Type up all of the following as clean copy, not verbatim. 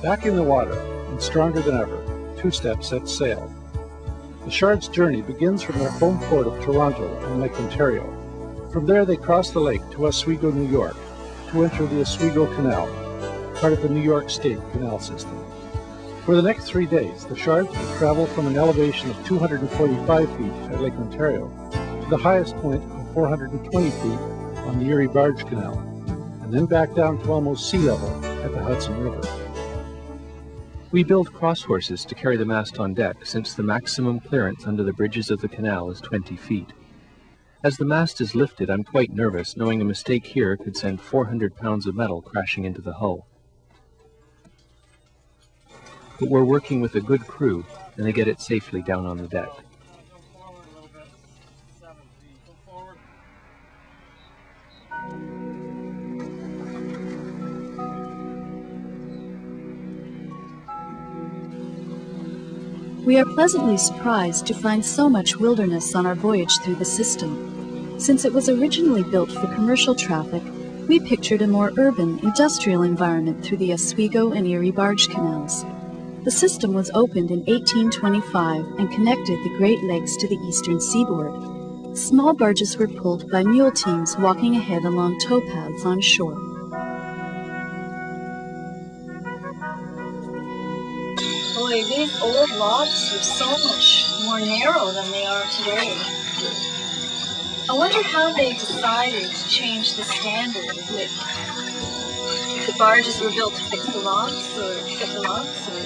Back in the water, and stronger than ever, Two-Step sets sail. The Shard's journey begins from their home port of Toronto in Lake Ontario. From there they cross the lake to Oswego, New York, to enter the Oswego Canal, part of the New York State Canal System. For the next 3 days, the Shards will travel from an elevation of 245 feet at Lake Ontario to the highest point of 420 feet on the Erie Barge Canal, and then back down to almost sea level at the Hudson River. We build cross horses to carry the mast on deck, since the maximum clearance under the bridges of the canal is 20 feet. As the mast is lifted, I'm quite nervous, knowing a mistake here could send 400 pounds of metal crashing into the hull. But we're working with a good crew, and they get it safely down on the deck. We are pleasantly surprised to find so much wilderness on our voyage through the system. Since it was originally built for commercial traffic, we pictured a more urban, industrial environment through the Oswego and Erie Barge Canals. The system was opened in 1825 and connected the Great Lakes to the eastern seaboard. Small barges were pulled by mule teams walking ahead along towpaths on shore. Boy, these old logs were so much more narrow than they are today. I wonder how they decided to change the standard of width. If the barges were built to fix the logs, or fit the logs, or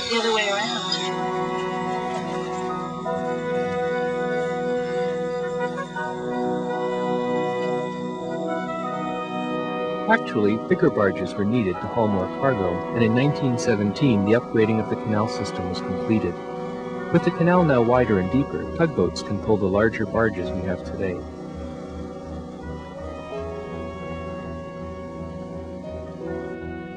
the other way around. Actually, bigger barges were needed to haul more cargo, and in 1917 the upgrading of the canal system was completed. With the canal now wider and deeper, tugboats can pull the larger barges we have today.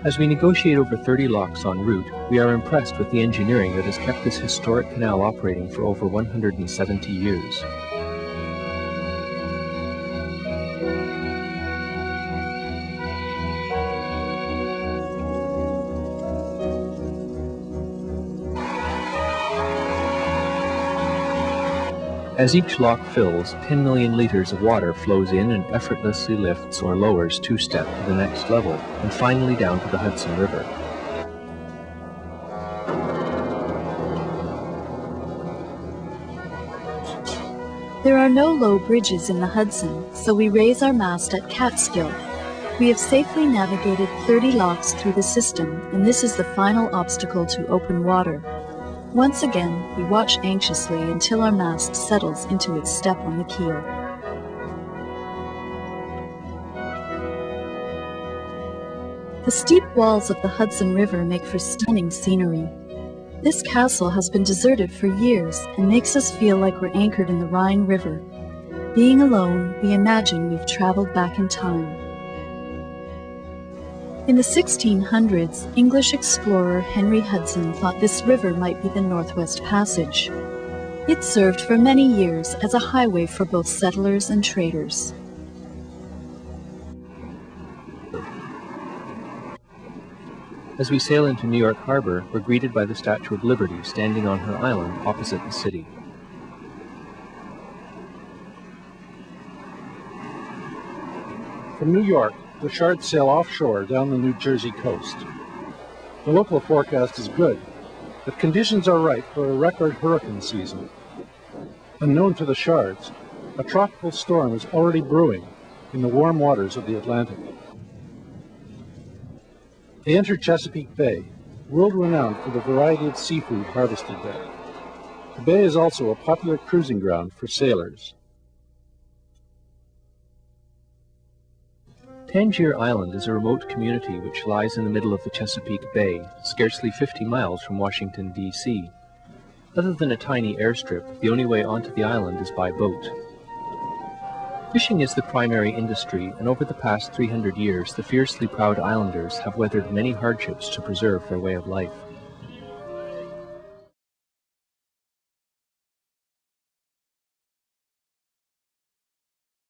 As we negotiate over 30 locks en route, we are impressed with the engineering that has kept this historic canal operating for over 170 years. As each lock fills, 10 million liters of water flows in and effortlessly lifts or lowers Two-Step to the next level, and finally down to the Hudson River. There are no low bridges in the Hudson, so we raise our mast at Catskill. We have safely navigated 30 locks through the system, and this is the final obstacle to open water. Once again, we watch anxiously until our mast settles into its step on the keel. The steep walls of the Hudson River make for stunning scenery. This castle has been deserted for years and makes us feel like we're anchored in the Rhine River. Being alone, we imagine we've traveled back in time. In the 1600s, English explorer Henry Hudson thought this river might be the Northwest Passage. It served for many years as a highway for both settlers and traders. As we sail into New York Harbor, we're greeted by the Statue of Liberty standing on her island opposite the city. From New York, the Shards sail offshore down the New Jersey coast. The local forecast is good, but conditions are right for a record hurricane season. Unknown to the Shards, a tropical storm is already brewing in the warm waters of the Atlantic. They enter Chesapeake Bay, world-renowned for the variety of seafood harvested there. The bay is also a popular cruising ground for sailors. Tangier Island is a remote community which lies in the middle of the Chesapeake Bay, scarcely 50 miles from Washington, D.C. Other than a tiny airstrip, the only way onto the island is by boat. Fishing is the primary industry, and over the past 300 years, the fiercely proud islanders have weathered many hardships to preserve their way of life.